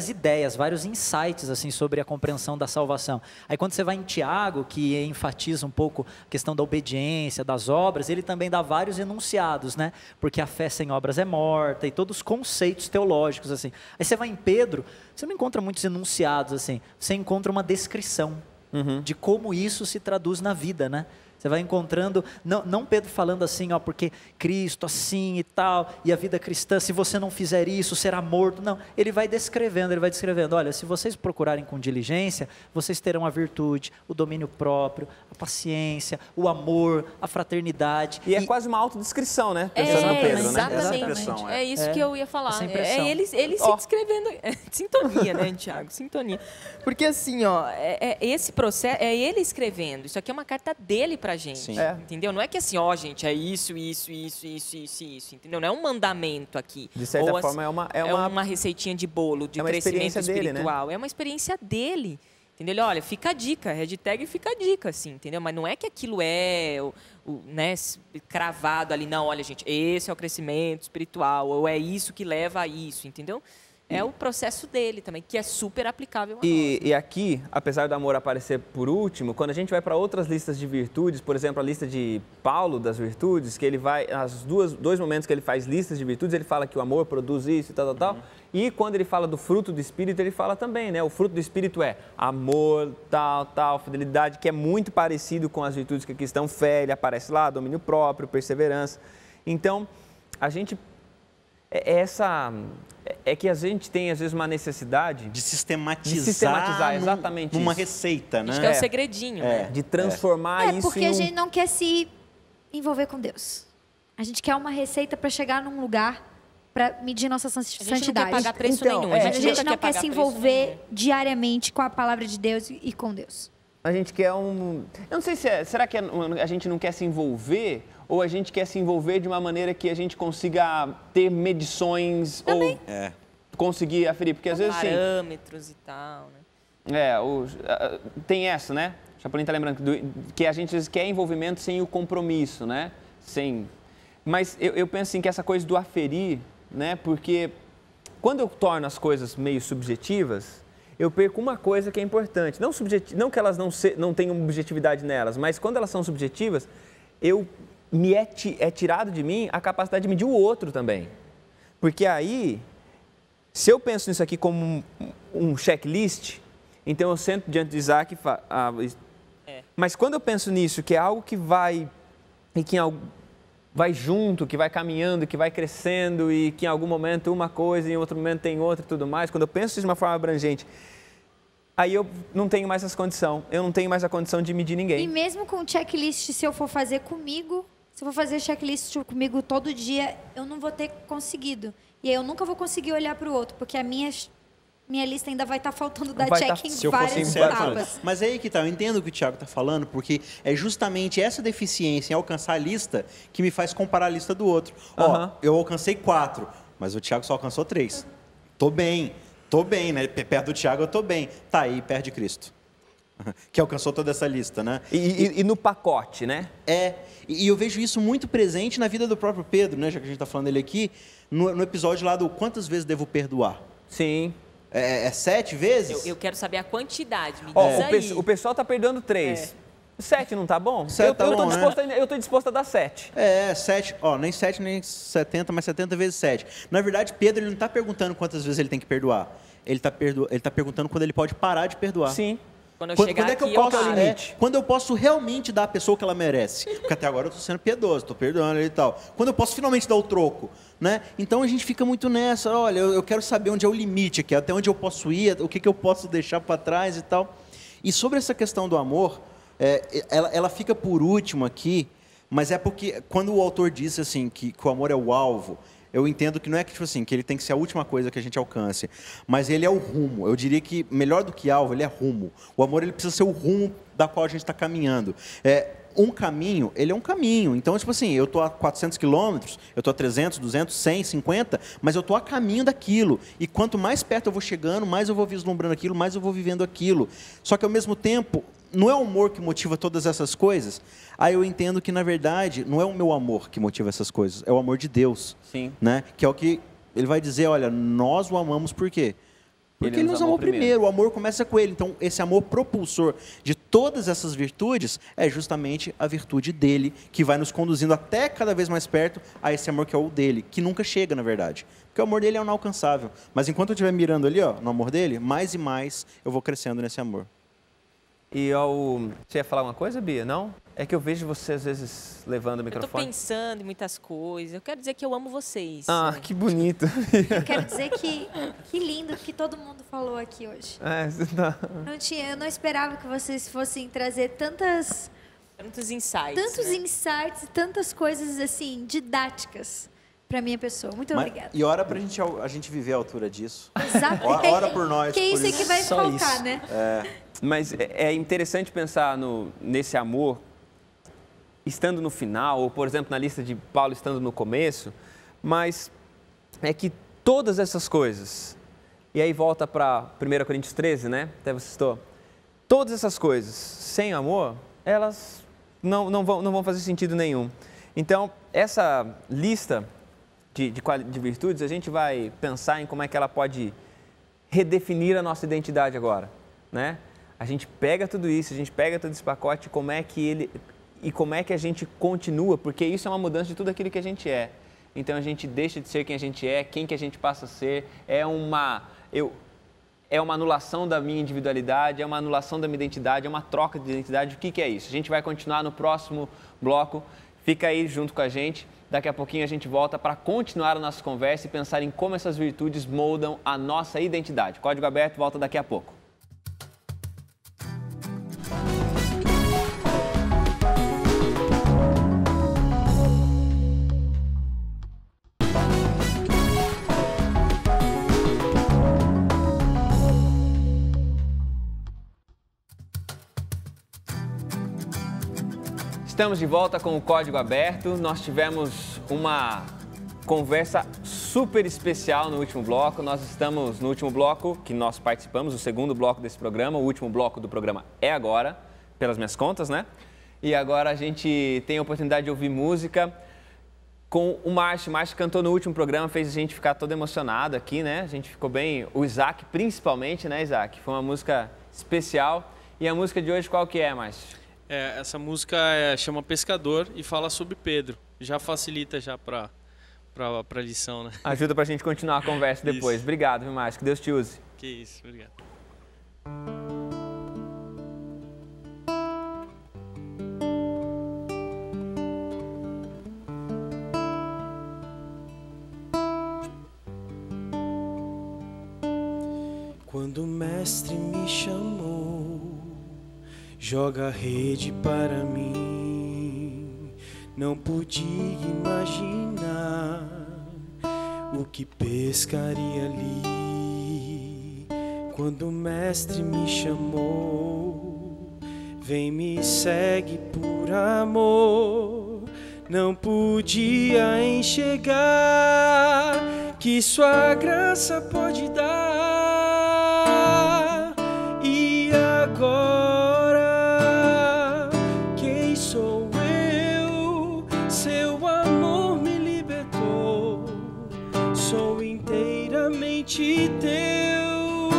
ideias, vários insights assim, sobre a compreensão da salvação. Aí quando você vai em Tiago, que enfatiza um pouco a questão da obediência, das obras, ele também dá vários enunciados, né? Porque a fé sem obras é morta, e todos os conceitos teológicos. Assim. Aí você vai em Pedro, você não encontra muitos enunciados, assim, você encontra uma descrição de como isso se traduz na vida, né? Você vai encontrando, não Pedro falando assim, porque Cristo assim e tal, e a vida cristã, se você não fizer isso, será morto. Não, ele vai descrevendo, olha, se vocês procurarem com diligência, vocês terão a virtude, o domínio próprio, a paciência, o amor, a fraternidade. E é quase uma autodescrição, né? Pensando no Pedro, exatamente. Né? É isso que eu ia falar. É ele se descrevendo. Sintonia, né, Tiago? Sintonia. Porque assim, esse processo, é ele escrevendo. Isso aqui é uma carta dele pra gente, entendeu? Não é que assim, gente, é isso, entendeu? Não é um mandamento aqui. De certa forma, é uma receitinha de bolo, de crescimento espiritual. Dele, né? É uma experiência dele, entendeu? Olha, fica a dica, hashtag fica a dica, assim, entendeu? Mas não é que aquilo né, cravado ali, não, olha, gente, esse é o crescimento espiritual, ou é isso que leva a isso, entendeu? É o processo dele também, que é super aplicável a nós. E aqui, apesar do amor aparecer por último, quando a gente vai para outras listas de virtudes, por exemplo, a lista de Paulo das virtudes, que ele vai, dois momentos que ele faz listas de virtudes, ele fala que o amor produz isso e tal. E quando ele fala do fruto do Espírito, ele fala também, né? O fruto do Espírito é amor, tal, fidelidade, que é muito parecido com as virtudes que aqui estão. Fé, ele aparece lá, domínio próprio, perseverança. Então, a gente... É que a gente tem, às vezes, uma necessidade de sistematizar exatamente numa isso. receita, né? Acho que é o segredinho, né? De transformar isso porque em a gente não quer se envolver com Deus. A gente quer uma receita para chegar num lugar para medir nossa A gente santidade. não quer pagar preço Então, nenhum. A nunca gente não quer pagar se preço envolver nenhum. diariamente com a palavra de Deus e com Deus. A gente quer Eu não sei se será que a gente não quer se envolver ou a gente quer se envolver de uma maneira que a gente consiga ter medições Também. ou conseguir aferir? Porque às vezes assim, Parâmetros e tal, né? tem essa, né? O Chapolin tá lembrando que a gente às vezes quer envolvimento sem o compromisso, né? Mas eu penso assim que essa coisa do aferir, né? Porque quando eu torno as coisas meio subjetivas, eu perco uma coisa que é importante. Não que elas não tenham objetividade nelas, mas quando elas são subjetivas, é tirado de mim a capacidade de medir o outro também. Porque aí, se eu penso nisso aqui como um checklist, então eu sento diante de Isaac e falo... Mas quando eu penso nisso, que é algo que vai junto, que vai caminhando, que vai crescendo e que em algum momento uma coisa, em outro momento tem outra e tudo mais, quando eu penso isso de uma forma abrangente, aí eu não tenho mais essa condição, eu não tenho mais a condição de medir ninguém. E mesmo com checklist, se eu for fazer comigo, se eu for fazer checklist comigo todo dia, eu não vou ter conseguido. E aí eu nunca vou conseguir olhar para o outro, porque a minha lista ainda vai estar faltando dar check em várias etapas. Mas é aí que tá, eu entendo o que o Thiago está falando, porque é justamente essa deficiência em alcançar a lista que me faz comparar a lista do outro. Eu alcancei 4, mas o Thiago só alcançou 3. Tô bem, né? Perto do Thiago eu tô bem. Tá aí, perto de Cristo. Que alcançou toda essa lista, né? E no pacote, né? E eu vejo isso muito presente na vida do próprio Pedro, né? Já que a gente está falando dele aqui, no episódio lá do quantas vezes devo perdoar? Sim. 7 vezes? Eu quero saber a quantidade, me diz aí. O pessoal tá perdoando 3. 7 não tá bom? 7 tá bom, eu tô disposto a dar 7. 7. Nem 7 nem 70, mas 70 vezes 7. Na verdade, Pedro ele não está perguntando quantas vezes ele tem que perdoar. Ele está perguntando quando ele pode parar de perdoar. Sim. Quando eu chegar aqui, eu paro. Quando eu posso realmente dar à pessoa o que ela merece. Porque até agora eu estou sendo piedoso, estou perdoando ele e tal. Quando eu posso finalmente dar o troco, né? Então a gente fica muito nessa, olha, eu quero saber onde é o limite aqui, até onde eu posso ir, o que eu posso deixar para trás e tal. E sobre essa questão do amor, ela fica por último aqui, mas é porque quando o autor disse assim, que o amor é o alvo, eu entendo que não é que, tipo assim, que ele tem que ser a última coisa que a gente alcance, mas ele é o rumo. Eu diria que, melhor do que alvo, ele é rumo. O amor ele precisa ser o rumo da qual a gente está caminhando. Um caminho, ele é um caminho. Então, tipo assim, eu estou a 400 quilômetros, eu estou a 300, 200, 100, 50, mas eu estou a caminho daquilo. E quanto mais perto eu vou chegando, mais eu vou vislumbrando aquilo, mais eu vou vivendo aquilo. Só que, ao mesmo tempo, não é o amor que motiva todas essas coisas? Aí eu entendo que, na verdade, não é o meu amor que motiva essas coisas, é o amor de Deus. Sim. Né? Que é o que ele vai dizer, olha, nós o amamos por quê? Porque ele nos amou primeiro, o amor começa com ele. Então, esse amor propulsor de todas essas virtudes é justamente a virtude dele, que vai nos conduzindo até cada vez mais perto a esse amor que é o dele, que nunca chega, na verdade. Porque o amor dele é inalcançável. Mas enquanto eu estiver mirando ali, no amor dele, mais e mais eu vou crescendo nesse amor. Você ia falar uma coisa, Bia? Não? É que eu vejo você, às vezes, levando o microfone. Eu tô pensando em muitas coisas. Eu quero dizer que eu amo vocês. Que bonito. Eu quero dizer que lindo que todo mundo falou aqui hoje. Eu não esperava que vocês fossem trazer tantos insights e tantas coisas, assim, didáticas para minha pessoa. Muito obrigada. E ora pra a gente viver à altura disso. Exato. Ora por nós. Que isso é que vai faltar, né? Mas é interessante pensar nesse amor estando no final, ou, por exemplo, na lista de Paulo estando no começo, mas é que todas essas coisas, e aí volta para 1 Coríntios 13, né? Até você citou. Todas essas coisas, sem amor, elas não vão fazer sentido nenhum. Então, essa lista de virtudes, a gente vai pensar em como é que ela pode redefinir a nossa identidade agora, né? A gente pega tudo isso, a gente pega todo esse pacote, como é que a gente continua, porque isso é uma mudança de tudo aquilo que a gente é. Então a gente deixa de ser quem a gente é, quem que a gente passa a ser, é uma anulação da minha individualidade, é uma anulação da minha identidade, é uma troca de identidade. O que é isso? A gente vai continuar no próximo bloco Fica aí junto com a gente. Daqui a pouquinho a gente volta para continuar a nossa conversa e pensar em como essas virtudes moldam a nossa identidade. Código Aberto volta daqui a pouco. Estamos de volta com o Código Aberto. Nós tivemos uma conversa super especial no último bloco. Nós estamos no último bloco que nós participamos, o segundo bloco desse programa. O último bloco do programa é agora, pelas minhas contas, né? E agora a gente tem a oportunidade de ouvir música com o Márcio. O Márcio cantou no último programa, fez a gente ficar todo emocionado aqui, né? A gente ficou bem, o Isaac principalmente, né, Isaac? Foi uma música especial. E a música de hoje qual que é, Márcio? Essa música chama Pescador e fala sobre Pedro. Já facilita já para a lição, né? Ajuda para a gente continuar a conversa depois. Isso. Obrigado, viu, Márcio? Que Deus te use. Que isso, obrigado. Quando o mestre me chamou, joga a rede para mim, não podia imaginar o que pescaria ali. Quando o mestre me chamou, vem me segue por amor, não podia enxergar que sua graça pode dar. E agora quem sou eu? Seu amor me libertou, sou inteiramente teu.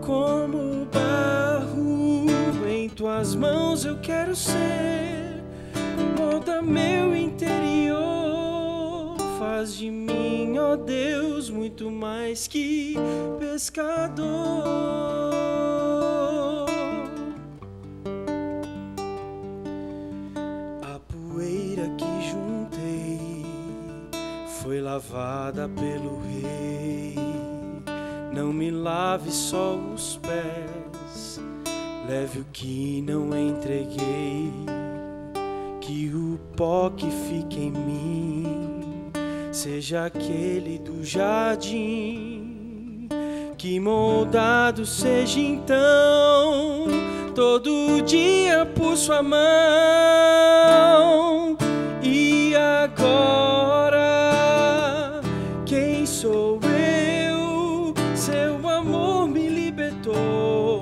Como barro em tuas mãos eu quero ser, molda meu interior, faz de mim, ó Deus, muito mais que pescador. Foi lavada pelo Rei, não me lave só os pés, leve o que não entreguei, que o pó que fica em mim seja aquele do jardim, que moldado seja então todo dia por sua mão. E agora quem sou eu? Seu amor me libertou,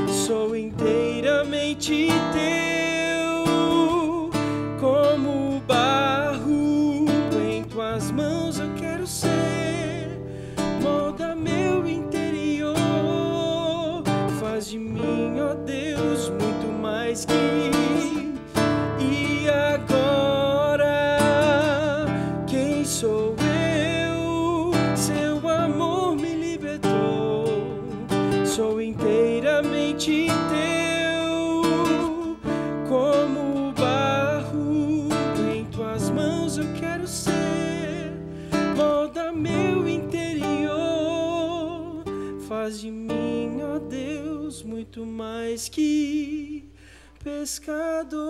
sou inteiramente teu. Como barro em tuas mãos eu quero ser, molda meu interior, faz de mim, ó Deus, muito mais que. E agora quem sou eu? Seu amor me libertou, sou inteiramente teu. Como barro em tuas mãos eu quero ser, molda meu interior, faz de mim, ó Deus, muito mais que pescador.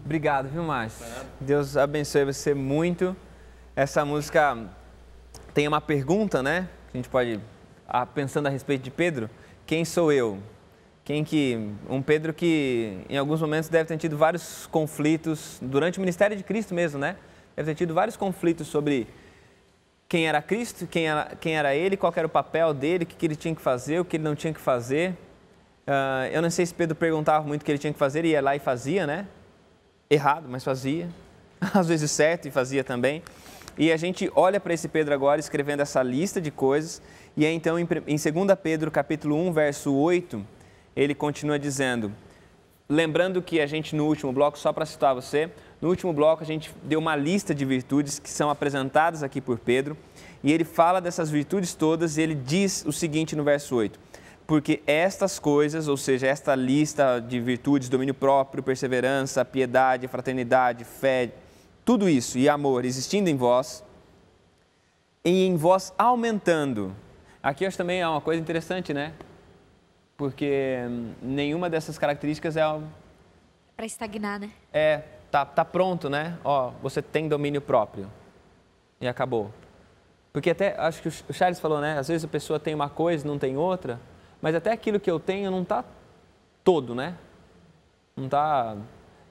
Obrigado, viu, Márcio? Deus abençoe você muito. Essa música tem uma pergunta, né? A gente pode, pensando a respeito de Pedro, quem sou eu? Um Pedro que em alguns momentos deve ter tido vários conflitos, durante o ministério de Cristo mesmo, né? Deve ter tido vários conflitos sobre quem era Cristo, quem era ele, qual era o papel dele, o que ele tinha que fazer, o que ele não tinha que fazer. Eu não sei se Pedro perguntava muito o que ele tinha que fazer, ele ia lá e fazia, né? Errado, mas fazia. Às vezes certo e fazia também. E a gente olha para esse Pedro agora escrevendo essa lista de coisas. E aí então em 2 Pedro capítulo 1, verso 8, ele continua dizendo: lembrando que a gente no último bloco, só para citar você, no último bloco a gente deu uma lista de virtudes que são apresentadas aqui por Pedro, e ele fala dessas virtudes todas e ele diz o seguinte no verso 8: porque estas coisas, ou seja, esta lista de virtudes, domínio próprio, perseverança, piedade, fraternidade, fé, tudo isso e amor existindo em vós, e em vós aumentando. Aqui eu acho também é uma coisa interessante, né? Porque nenhuma dessas características Para estagnar, né? tá pronto, né? Ó, você tem domínio próprio. E acabou. Porque até, acho que o Charles falou, né? Às vezes a pessoa tem uma coisa, não tem outra, mas até aquilo que eu tenho não está todo, né? Não está...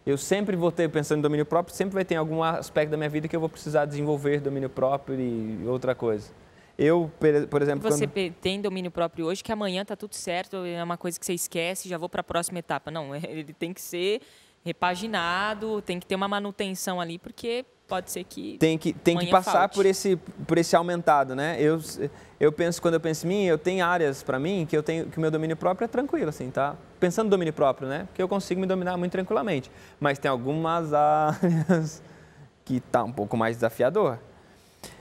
Eu sempre vou ter, pensando em domínio próprio, sempre vai ter algum aspecto da minha vida que eu vou precisar desenvolver domínio próprio e outra coisa. Eu, por exemplo... Você tem domínio próprio hoje, que amanhã está tudo certo, é uma coisa que você esquece, já vou para a próxima etapa. Não, ele tem que ser repaginado, tem que ter uma manutenção ali, porque pode ser que tem que passar por esse aumentado, né? Eu penso, quando eu penso em mim, eu tenho áreas para mim que o meu domínio próprio é tranquilo, assim, tá? Pensando no domínio próprio, né? Que eu consigo me dominar muito tranquilamente. Mas tem algumas áreas que tá um pouco mais desafiador.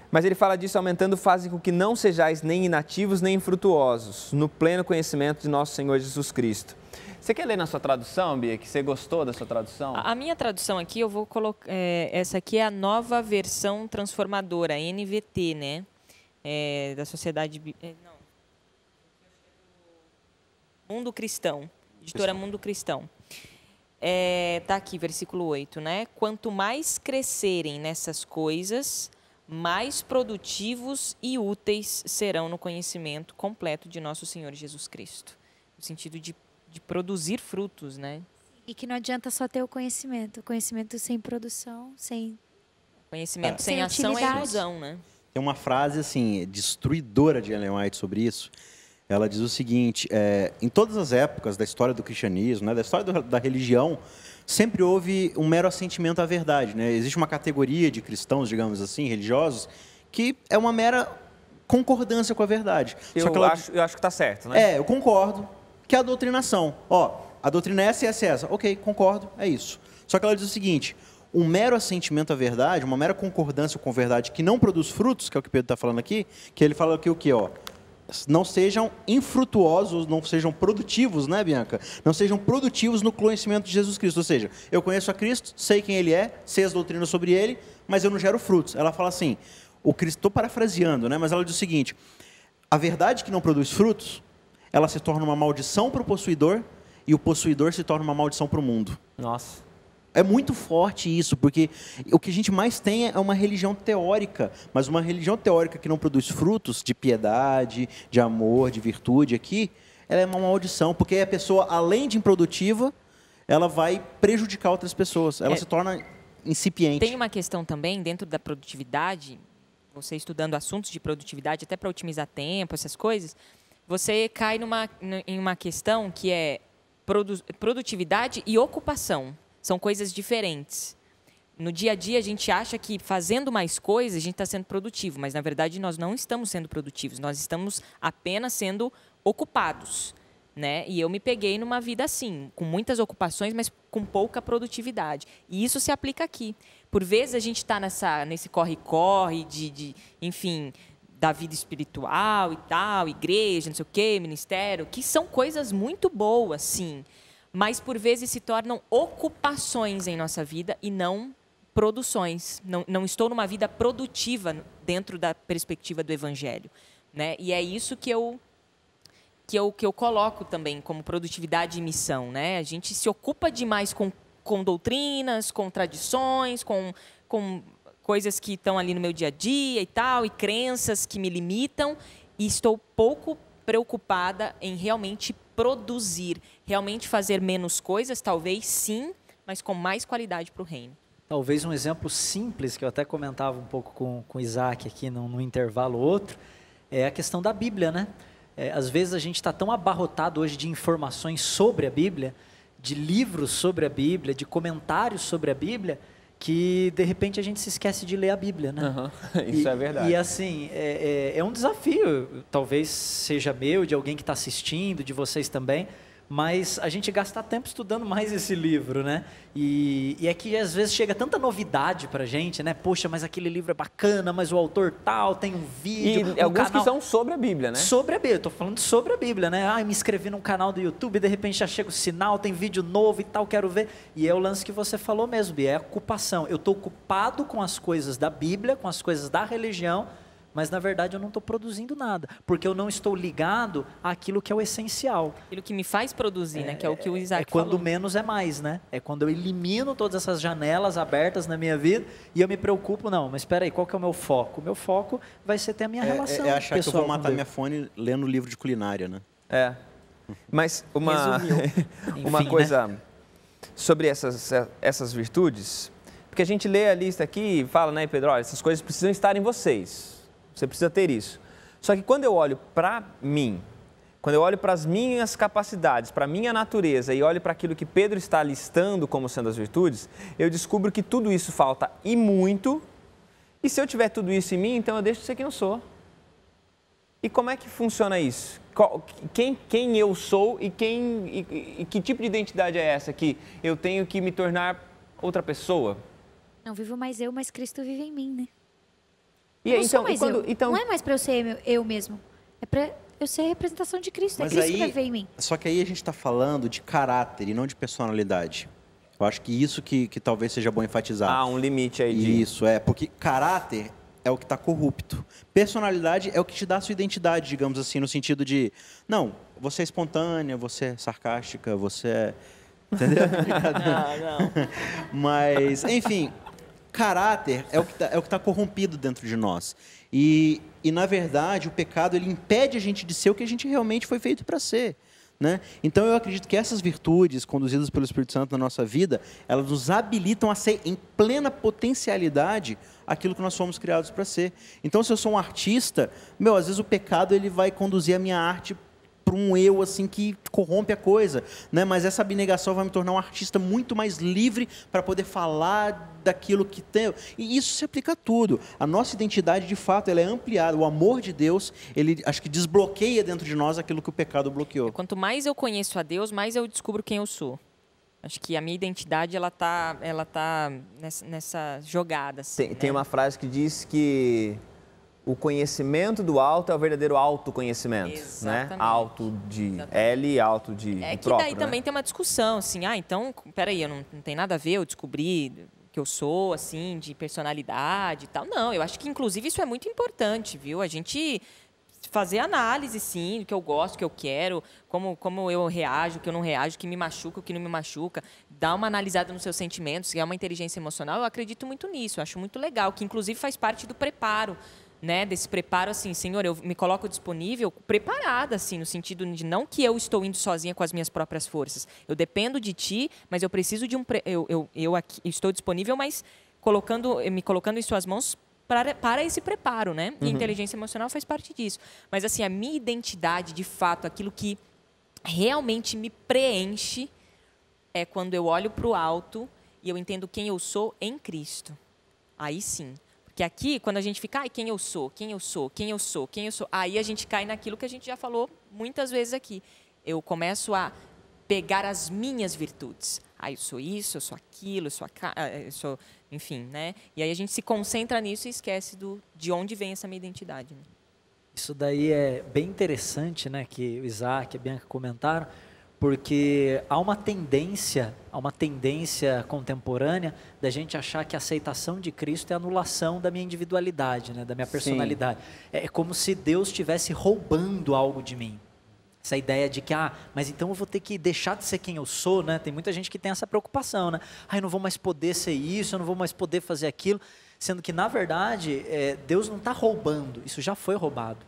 Mas ele fala disso, aumentando, fazem com que não sejais nem inativos nem infrutuosos, no pleno conhecimento de nosso Senhor Jesus Cristo. Você quer ler na sua tradução, Bia, que você gostou da sua tradução? A minha tradução aqui, eu vou colocar... essa aqui é a nova versão transformadora, NVT, né? Da Sociedade... Mundo Cristão. Editora Mundo Cristão. Tá aqui, versículo 8, né? Quanto mais crescerem nessas coisas, mais produtivos e úteis serão no conhecimento completo de nosso Senhor Jesus Cristo. No sentido de produzir frutos, né? E que não adianta só ter o conhecimento. Conhecimento sem produção, sem... Conhecimento sem ação utilidade. É ilusão, né? Tem uma frase, assim, destruidora de Ellen White sobre isso. Ela diz o seguinte, em todas as épocas da história do cristianismo, né, da história da religião, sempre houve um mero assentimento à verdade, né? Existe uma categoria de cristãos, digamos assim, religiosos, que é uma mera concordância com a verdade. Eu acho que está certo, né? Eu concordo, que é a doutrinação. Ó, a doutrina é essa e essa e essa. Ok, concordo, é isso. Só que ela diz o seguinte, um mero assentimento à verdade, uma mera concordância com a verdade que não produz frutos, que é o que Pedro está falando aqui, que ele fala aqui o quê, ó? Não sejam infrutuosos, não sejam produtivos, né, Bianca? Não sejam produtivos no conhecimento de Jesus Cristo. Ou seja, eu conheço a Cristo, sei quem Ele é, sei as doutrinas sobre Ele, mas eu não gero frutos. Ela fala assim, estou parafraseando, né? Mas ela diz o seguinte, a verdade que não produz frutos, ela se torna uma maldição para o possuidor e o possuidor se torna uma maldição para o mundo. Nossa. É muito forte isso, porque o que a gente mais tem é uma religião teórica, mas uma religião teórica que não produz frutos de piedade, de amor, de virtude aqui, ela é uma maldição, porque a pessoa, além de improdutiva, ela vai prejudicar outras pessoas, ela se torna incipiente. Tem uma questão também dentro da produtividade, você estudando assuntos de produtividade, até para otimizar tempo, essas coisas, você cai em uma questão que é produtividade e ocupação. São coisas diferentes. No dia a dia, a gente acha que fazendo mais coisas, a gente está sendo produtivo, mas, na verdade, nós não estamos sendo produtivos. Nós estamos apenas sendo ocupados, né? E eu me peguei numa vida assim, com muitas ocupações, mas com pouca produtividade. E isso se aplica aqui. Por vezes, a gente está nesse corre-corre enfim, da vida espiritual e tal, igreja, não sei o quê, ministério, que são coisas muito boas, sim, mas por vezes se tornam ocupações em nossa vida e não produções. Não estou numa vida produtiva dentro da perspectiva do Evangelho, né? E é isso que eu coloco também como produtividade e missão, né? A gente se ocupa demais com doutrinas, com tradições, com coisas que estão ali no meu dia a dia e tal, e crenças que me limitam, e estou pouco preocupada em realmente produzir, realmente fazer menos coisas, talvez sim, mas com mais qualidade para o reino. Talvez um exemplo simples, que eu até comentava um pouco com o Isaac aqui no intervalo outro, é a questão da Bíblia, né? Às vezes a gente está tão abarrotado hoje de informações sobre a Bíblia, de livros sobre a Bíblia, de comentários sobre a Bíblia, que de repente a gente se esquece de ler a Bíblia, né? Isso é verdade. E assim, é um desafio, talvez seja meu, de alguém que está assistindo, de vocês também, mas a gente gasta tempo estudando mais esse livro, né? E é que às vezes chega tanta novidade pra gente, né? Poxa, mas aquele livro é bacana, mas o autor tal, tem um vídeo, E alguns que são sobre a Bíblia, né? Sobre a Bíblia, eu tô falando sobre a Bíblia, né? Ah, me inscrevi num canal do YouTube, de repente já chega o sinal, tem vídeo novo e tal, quero ver. E é o lance que você falou mesmo, Bia, é a ocupação. Eu tô ocupado com as coisas da Bíblia, com as coisas da religião, mas na verdade eu não estou produzindo nada, porque eu não estou ligado àquilo que é o essencial. Aquilo que me faz produzir, né? Que é o que o Isaac quando falou. menos é mais, né? É quando eu elimino todas essas janelas abertas na minha vida e eu me preocupo, não, mas espera aí, qual que é o meu foco? O meu foco vai ser ter a minha relação É achar que eu pessoal vou matar com minha fome lendo livro de culinária, né? Mas uma Enfim, coisa sobre essas virtudes, porque a gente lê a lista aqui e fala, né, Pedro, olha, essas coisas precisam estar em vocês. Você precisa ter isso. Só que quando eu olho para mim, quando eu olho para as minhas capacidades, para a minha natureza e olho para aquilo que Pedro está listando como sendo as virtudes, eu descubro que tudo isso falta e muito. E se eu tiver tudo isso em mim, então eu deixo de ser quem eu sou. E como é que funciona isso? Quem eu sou e que tipo de identidade é essa que eu tenho que me tornar outra pessoa? Não vivo mais eu, mas Cristo vive em mim, né? E Não aí, sou mais eu. então, Não é mais para eu ser eu mesmo. É para eu ser a representação de Cristo. Mas é Cristo aí, que vai viver em mim. Só que aí a gente está falando de caráter e não de personalidade. Eu acho que isso que talvez seja bom enfatizar. há um limite aí de... Isso, porque caráter é o que está corrupto. Personalidade é o que te dá a sua identidade, digamos assim, no sentido de, não, você é espontânea, você é sarcástica, você é... Entendeu? Não. Mas, enfim, caráter é o que tá corrompido dentro de nós. E, na verdade, o pecado ele impede a gente de ser o que a gente realmente foi feito para ser. Né? Então, eu acredito que essas virtudes, conduzidas pelo Espírito Santo na nossa vida, elas nos habilitam a ser em plena potencialidade aquilo que nós fomos criados para ser. Então, se eu sou um artista, às vezes o pecado ele vai conduzir a minha arte para um eu assim que corrompe a coisa, né? Mas essa abnegação vai me tornar um artista muito mais livre para poder falar daquilo que tem. E isso se aplica a tudo. A nossa identidade, de fato, ela é ampliada. O amor de Deus, ele acho que desbloqueia dentro de nós aquilo que o pecado bloqueou. Quanto mais eu conheço a Deus, mais eu descubro quem eu sou. Acho que a minha identidade ela tá nessa jogada. Assim, Tem né? uma frase que diz que o conhecimento do alto é o verdadeiro autoconhecimento, Exatamente. né? Alto de Exatamente. L, alto de É que próprio, daí né? também tem uma discussão, assim, então, peraí, não tem nada a ver eu descobrir que eu sou, assim, de personalidade e tal. Não, eu acho que, inclusive, isso é muito importante, viu? A gente fazer análise, sim, do que eu gosto, do que eu quero, como eu reajo, o que eu não reajo, o que me machuca, o que não me machuca, dar uma analisada nos seus sentimentos, que é uma inteligência emocional, eu acredito muito nisso, eu acho muito legal, que, inclusive, faz parte do preparo, né, desse preparo, assim, Senhor, eu me coloco disponível, preparada, assim, no sentido de não que eu estou indo sozinha com as minhas próprias forças. Eu dependo de Ti, mas eu preciso de eu aqui estou disponível, mas me colocando em Suas mãos para esse preparo, né? E a inteligência emocional faz parte disso. Mas, assim, a minha identidade, de fato, aquilo que realmente me preenche é quando eu olho para o alto e eu entendo quem eu sou em Cristo. Aí sim. Porque aqui, quando a gente fica, quem eu sou, aí a gente cai naquilo que a gente já falou muitas vezes aqui. Eu começo a pegar as minhas virtudes. Eu sou isso, eu sou aquilo, eu sou, enfim, né? E aí a gente se concentra nisso e esquece de onde vem essa minha identidade. Né? Isso daí é bem interessante, né, que o Isaac e a Bianca comentaram, porque há uma tendência contemporânea da gente achar que a aceitação de Cristo é a anulação da minha individualidade, né, da minha personalidade. É como se Deus estivesse roubando algo de mim. Essa ideia de que, mas então eu vou ter que deixar de ser quem eu sou, né? Tem muita gente que tem essa preocupação, né? Eu não vou mais poder ser isso, eu não vou mais poder fazer aquilo. Sendo que, na verdade, Deus não está roubando, isso já foi roubado.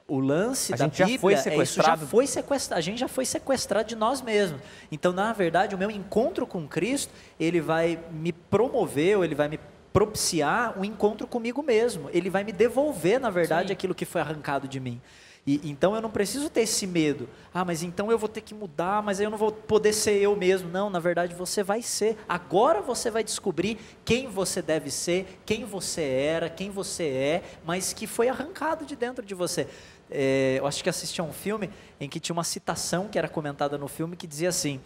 O lance da Bíblia isso já foi sequestrado, a gente já foi sequestrado de nós mesmos. Então, na verdade, o meu encontro com Cristo, ele vai me promover, ou ele vai me propiciar um encontro comigo mesmo. Ele vai me devolver, na verdade, aquilo que foi arrancado de mim. Então, eu não preciso ter esse medo. Mas então eu vou ter que mudar, mas aí eu não vou poder ser eu mesmo. Não, na verdade, você vai ser. Agora você vai descobrir quem você deve ser, quem você era, quem você é, mas que foi arrancado de dentro de você. eu acho que assisti a um filme em que tinha uma citação que era comentada no filme que dizia assim,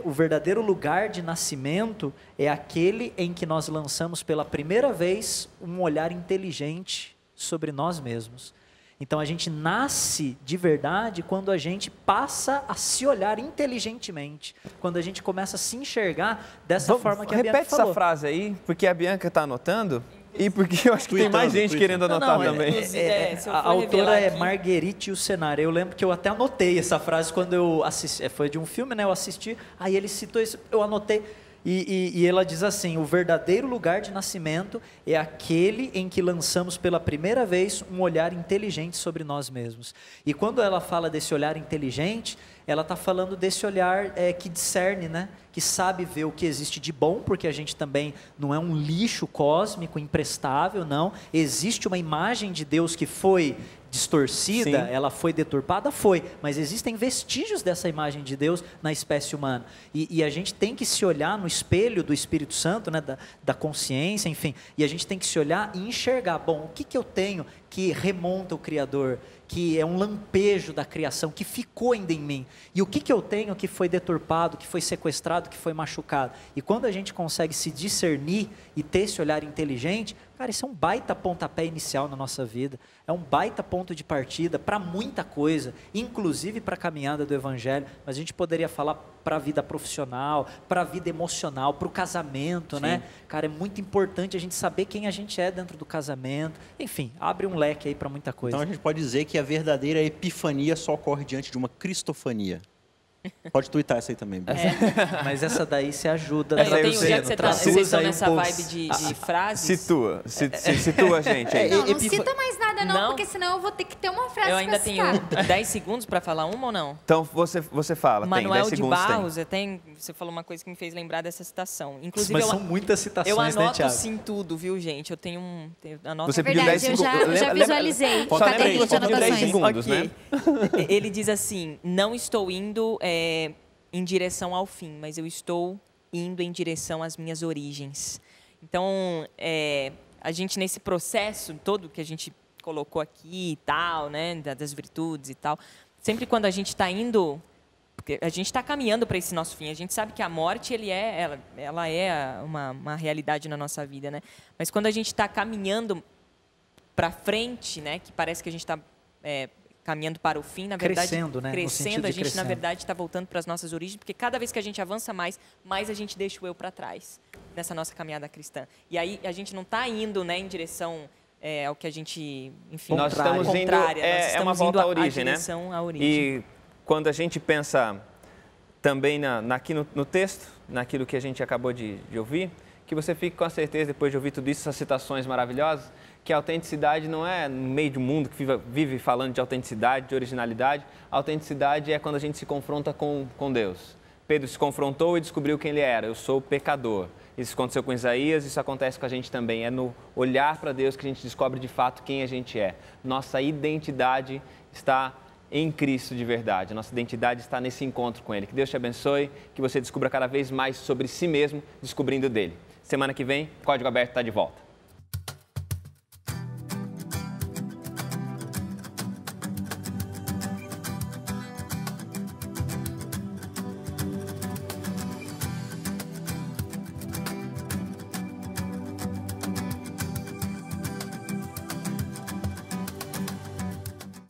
o verdadeiro lugar de nascimento é aquele em que nós lançamos pela primeira vez um olhar inteligente sobre nós mesmos. Então a gente nasce de verdade quando a gente passa a se olhar inteligentemente, quando a gente começa a se enxergar dessa forma que a Bianca repete falou. essa frase aí, porque a Bianca está anotando e porque eu acho que tem mais gente querendo anotar também. se eu for A autora revelar é aqui- Marguerite Yourcenar. Eu lembro que eu até anotei essa frase quando eu assisti, foi de um filme, né? Eu assisti, aí ele citou isso, eu anotei. E ela diz assim, o verdadeiro lugar de nascimento é aquele em que lançamos pela primeira vez um olhar inteligente sobre nós mesmos. E quando ela fala desse olhar inteligente, ela está falando desse olhar que discerne, né? Que sabe ver o que existe de bom, porque a gente também não é um lixo cósmico imprestável, não. Existe uma imagem de Deus que foi distorcida, Sim. ela foi deturpada? Foi, mas existem vestígios dessa imagem de Deus na espécie humana. E a gente tem que se olhar no espelho do Espírito Santo, né, da consciência, enfim, e a gente tem que se olhar e enxergar, bom, o que eu tenho que remonta o Criador, que é um lampejo da criação, que ficou ainda em mim, e o que eu tenho que foi deturpado, que foi sequestrado, que foi machucado. E quando a gente consegue se discernir e ter esse olhar inteligente, cara, isso é um baita pontapé inicial na nossa vida, é um baita ponto de partida para muita coisa, inclusive para a caminhada do Evangelho, mas a gente poderia falar para a vida profissional, para a vida emocional, para o casamento, né? Cara, é muito importante a gente saber quem a gente é dentro do casamento, enfim, abre um leque aí para muita coisa. Então a gente pode dizer que a verdadeira epifania só ocorre diante de uma cristofania. Pode tuitar essa aí também. Bruno. Mas essa daí se ajuda. Essa aí tem, eu já sei. que traduz vocês estão aí um nessa pouco. vibe de frases, Situa a gente aí. Não cita mais nada não, Não. porque senão eu vou ter que ter uma frase eu ainda pra tenho citar. 10 segundos para falar uma ou não? Então você fala, tem 10 Manuel de segundos. Barros, você falou uma coisa que me fez lembrar dessa citação. Inclusive, Mas eu, são muitas citações, eu né, anoto Thiago? sim tudo, viu, gente? Eu tenho anoto Você É pediu 10 verdade, segundos. eu já visualizei. Só lembra que Caderno você de pediu 10 anotações. segundos, né? Ele diz assim, não estou indo em direção ao fim, mas eu estou indo em direção às minhas origens. Então, a gente nesse processo todo que a gente colocou aqui e tal, né, das virtudes e tal, sempre quando a gente está indo, porque a gente está caminhando para esse nosso fim, a gente sabe que a morte ela é uma realidade na nossa vida, né? Mas quando a gente está caminhando para frente, né, que parece que a gente está caminhando para o fim, na verdade, Crescendo, né? No sentido de a gente, na crescendo. verdade, está voltando para as nossas origens, porque cada vez que a gente avança mais a gente deixa o eu para trás, nessa nossa caminhada cristã. E aí a gente não está indo, né, em direção ao que a gente, enfim, Nós estamos indo, contrária. Nós é uma estamos volta à indo origem, né? direção à origem. E quando a gente pensa também aqui no texto, naquilo que a gente acabou de ouvir, que você fique com a certeza, depois de ouvir tudo isso, essas citações maravilhosas, que a autenticidade não é no meio de um mundo que vive falando de autenticidade, de originalidade. A autenticidade é quando a gente se confronta com Deus. Pedro se confrontou e descobriu quem ele era. Eu sou pecador. Isso aconteceu com Isaías, isso acontece com a gente também. É no olhar para Deus que a gente descobre de fato quem a gente é. Nossa identidade está em Cristo de verdade. Nossa identidade está nesse encontro com Ele. Que Deus te abençoe, que você descubra cada vez mais sobre si mesmo, descobrindo dele. Semana que vem, Código Aberto está de volta.